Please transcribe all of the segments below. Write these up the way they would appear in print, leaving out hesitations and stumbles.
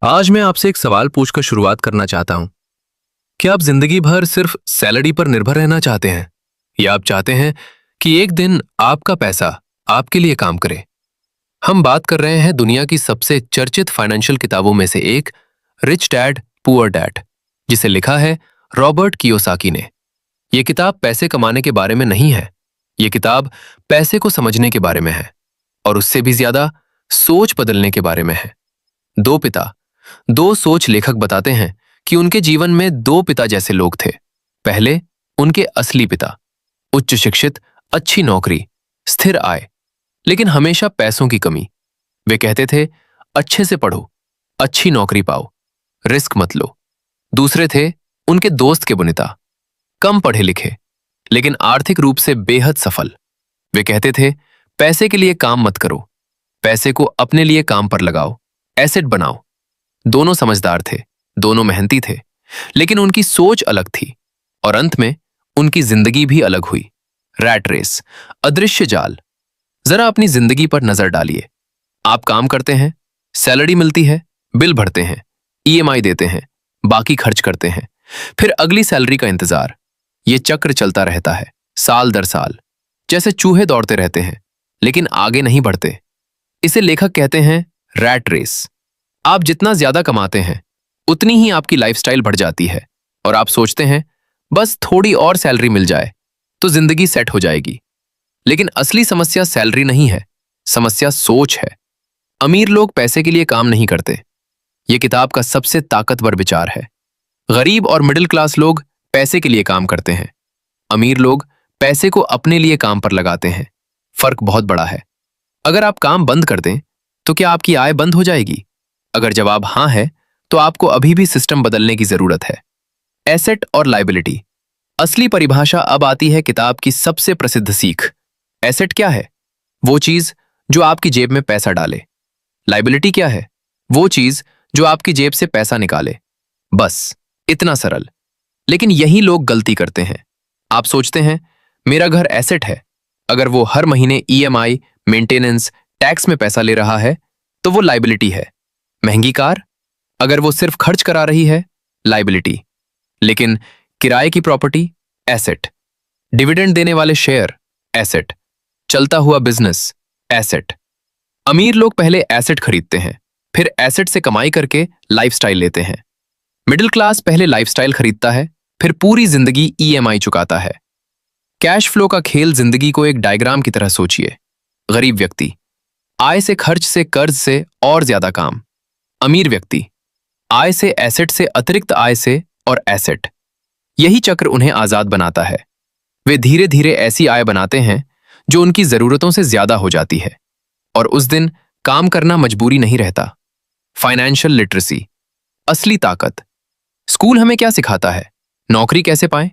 आज मैं आपसे एक सवाल पूछकर शुरुआत करना चाहता हूं। क्या आप जिंदगी भर सिर्फ सैलरी पर निर्भर रहना चाहते हैं या आप चाहते हैं कि एक दिन आपका पैसा आपके लिए काम करे? हम बात कर रहे हैं दुनिया की सबसे चर्चित फाइनेंशियल किताबों में से एक, रिच डैड पुअर डैड, जिसे लिखा है रॉबर्ट कियोसाकी ने। यह किताब पैसे कमाने के बारे में नहीं है। यह किताब पैसे को समझने के बारे में है, और उससे भी ज्यादा सोच बदलने के बारे में है। दो पिता, दो सोच लेखक बताते हैं कि उनके जीवन में दो पिता जैसे लोग थे। पहले, उनके असली पिता, उच्च शिक्षित, अच्छी नौकरी, स्थिर आय, लेकिन हमेशा पैसों की कमी। वे कहते थे, अच्छे से पढ़ो, अच्छी नौकरी पाओ, रिस्क मत लो। दूसरे थे उनके दोस्त के बुनिता, कम पढ़े लिखे, लेकिन आर्थिक रूप से बेहद सफल। वे कहते थे, पैसे के लिए काम मत करो, पैसे को अपने लिए काम पर लगाओ, एसेट बनाओ। दोनों समझदार थे, दोनों मेहनती थे, लेकिन उनकी सोच अलग थी, और अंत में उनकी जिंदगी भी अलग हुई। रैट रेस, अदृश्य जाल। जरा अपनी जिंदगी पर नजर डालिए। आप काम करते हैं, सैलरी मिलती है, बिल भरते हैं, ईएमआई देते हैं, बाकी खर्च करते हैं, फिर अगली सैलरी का इंतजार। ये चक्र चलता रहता है, साल दर साल, जैसे चूहे दौड़ते रहते हैं, लेकिन आगे नहीं बढ़ते। इसे लेखक कहते हैं रैट रेस। आप जितना ज्यादा कमाते हैं, उतनी ही आपकी लाइफस्टाइल बढ़ जाती है, और आप सोचते हैं बस थोड़ी और सैलरी मिल जाए तो जिंदगी सेट हो जाएगी। लेकिन असली समस्या सैलरी नहीं है, समस्या सोच है। अमीर लोग पैसे के लिए काम नहीं करते। यह किताब का सबसे ताकतवर विचार है। गरीब और मिडिल क्लास लोग पैसे के लिए काम करते हैं। अमीर लोग पैसे को अपने लिए काम पर लगाते हैं। फर्क बहुत बड़ा है। अगर आप काम बंद कर दें, तो क्या आपकी आय बंद हो जाएगी? अगर जवाब हां है, तो आपको अभी भी सिस्टम बदलने की जरूरत है। एसेट और लायबिलिटी। असली परिभाषा अब आती है किताब की सबसे प्रसिद्ध सीख। एसेट क्या है? वो चीज जो आपकी जेब में पैसा डाले। लायबिलिटी क्या है? वो चीज जो आपकी जेब से पैसा निकाले। बस इतना सरल। लेकिन यही लोग गलती करते हैं। आप सोचते हैं, मेरा घर एसेट है। अगर वो हर महीने ईएमआई, मेंटेनेंस, टैक्स में पैसा ले रहा है, तो वो लायबिलिटी है। महंगी कार, अगर वो सिर्फ खर्च करा रही है, लायबिलिटी। लेकिन किराए की प्रॉपर्टी, एसेट। डिविडेंड देने वाले शेयर, एसेट। चलता हुआ बिजनेस, एसेट। अमीर लोग पहले एसेट खरीदते हैं, फिर एसेट से कमाई करके लाइफस्टाइल लेते हैं। मिडिल क्लास पहले लाइफस्टाइल खरीदता है, फिर पूरी जिंदगी ईएमआई चुकाता है। कैश फ्लो का खेल जिंदगी को एक डायग्राम की तरह सोचिए। गरीब व्यक्ति, आय से, खर्च से, कर्ज से और ज्यादा काम। अमीर व्यक्ति, आय से, एसेट से, अतिरिक्त आय से और एसेट। यही चक्र उन्हें आजाद बनाता है। वे धीरे धीरे ऐसी आय बनाते हैं जो उनकी जरूरतों से ज्यादा हो जाती है, और उस दिन काम करना मजबूरी नहीं रहता। फाइनेंशियल लिटरेसी, असली ताकत। स्कूल हमें क्या सिखाता है? नौकरी कैसे पाएं,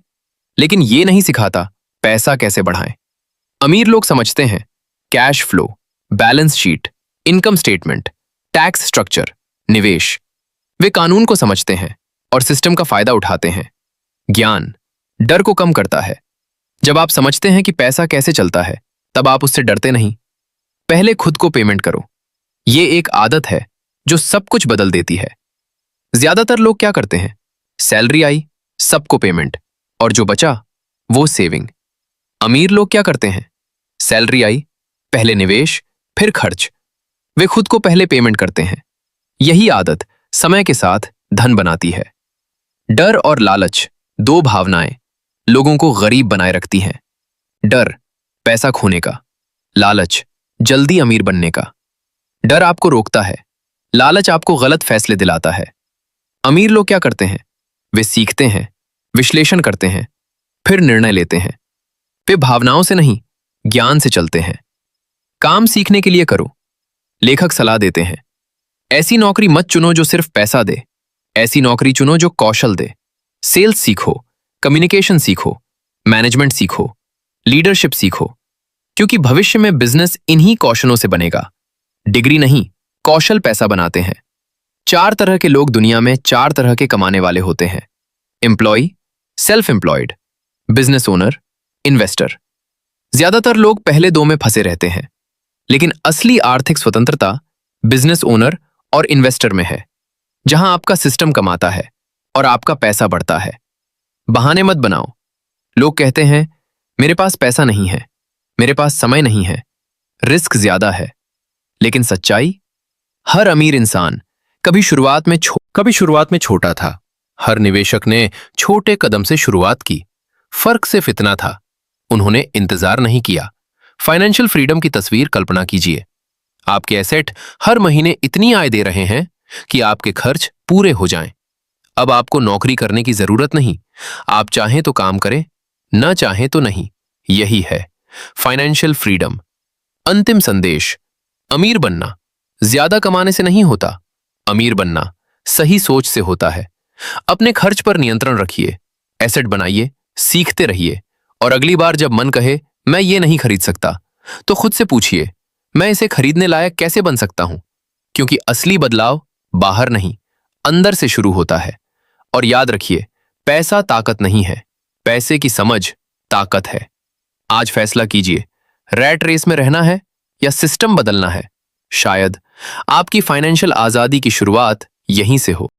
लेकिन ये नहीं सिखाता पैसा कैसे बढ़ाएं। अमीर लोग समझते हैं cash flow, balance sheet, income statement, tax structure, निवेश। वे कानून को समझते हैं और सिस्टम का फायदा उठाते हैं। ज्ञान डर को कम करता है। जब आप समझते हैं कि पैसा कैसे चलता है, तब आप उससे डरते नहीं। पहले खुद को पेमेंट करो। ये एक आदत है जो सब कुछ बदल देती है। ज्यादातर लोग क्या करते हैं? सैलरी आई, सबको पेमेंट, और जो बचा वो सेविंग। अमीर लोग क्या करते हैं? सैलरी आई, पहले निवेश, फिर खर्च। वे खुद को पहले पेमेंट करते हैं। यही आदत समय के साथ धन बनाती है। डर और लालच, दो भावनाएं लोगों को गरीब बनाए रखती हैं। डर, पैसा खोने का। लालच, जल्दी अमीर बनने का। डर आपको रोकता है, लालच आपको गलत फैसले दिलाता है। अमीर लोग क्या करते हैं? वे सीखते हैं, विश्लेषण करते हैं, फिर निर्णय लेते हैं। वे भावनाओं से नहीं, ज्ञान से चलते हैं। काम सीखने के लिए करो। लेखक सलाह देते हैं, ऐसी नौकरी मत चुनो जो सिर्फ पैसा दे। ऐसी नौकरी चुनो जो कौशल दे। सेल्स सीखो, कम्युनिकेशन सीखो, मैनेजमेंट सीखो, लीडरशिप सीखो, क्योंकि भविष्य में बिजनेस इन्हीं कौशलों से बनेगा। डिग्री नहीं, कौशल पैसा बनाते हैं। 4 तरह के लोग दुनिया में 4 तरह के कमाने वाले होते हैं। Employ, self employed, business owner, investor. ज्यादातर लोग पहले 2 में फंसे रहते हैं, लेकिन असली आर्थिक स्वतंत्रता बिजनेस ओनर और इन्वेस्टर में है। जहां आपका सिस्टम कमाता है और आपका पैसा बढ़ता है। बहाने मत बनाओ। लोग कहते हैं, मेरे पास पैसा नहीं है, मेरे पास समय नहीं है, रिस्क ज्यादा है। लेकिन सच्चाई, हर अमीर इंसान कभी शुरुआत में छोटा था। हर निवेशक ने छोटे कदम से शुरुआत की। फर्क सिर्फ इतना था, उन्होंने इंतजार नहीं किया। फाइनेंशियल फ्रीडम की तस्वीर कल्पना कीजिए। आपके एसेट हर महीने इतनी आय दे रहे हैं कि आपके खर्च पूरे हो जाएं। अब आपको नौकरी करने की जरूरत नहीं। आप चाहें तो काम करें, न चाहें तो नहीं। यही है फाइनेंशियल फ्रीडम। अंतिम संदेश, अमीर बनना ज्यादा कमाने से नहीं होता। अमीर बनना सही सोच से होता है। अपने खर्च पर नियंत्रण रखिए, एसेट बनाइए, सीखते रहिए, और अगली बार जब मन कहे मैं ये नहीं खरीद सकता, तो खुद से पूछिए, मैं इसे खरीदने लायक कैसे बन सकता हूं? क्योंकि असली बदलाव बाहर नहीं, अंदर से शुरू होता है। और याद रखिए, पैसा ताकत नहीं है, पैसे की समझ ताकत है। आज फैसला कीजिए, रैट रेस में रहना है या सिस्टम बदलना है। शायद आपकी फाइनेंशियल आजादी की शुरुआत यहीं से हो।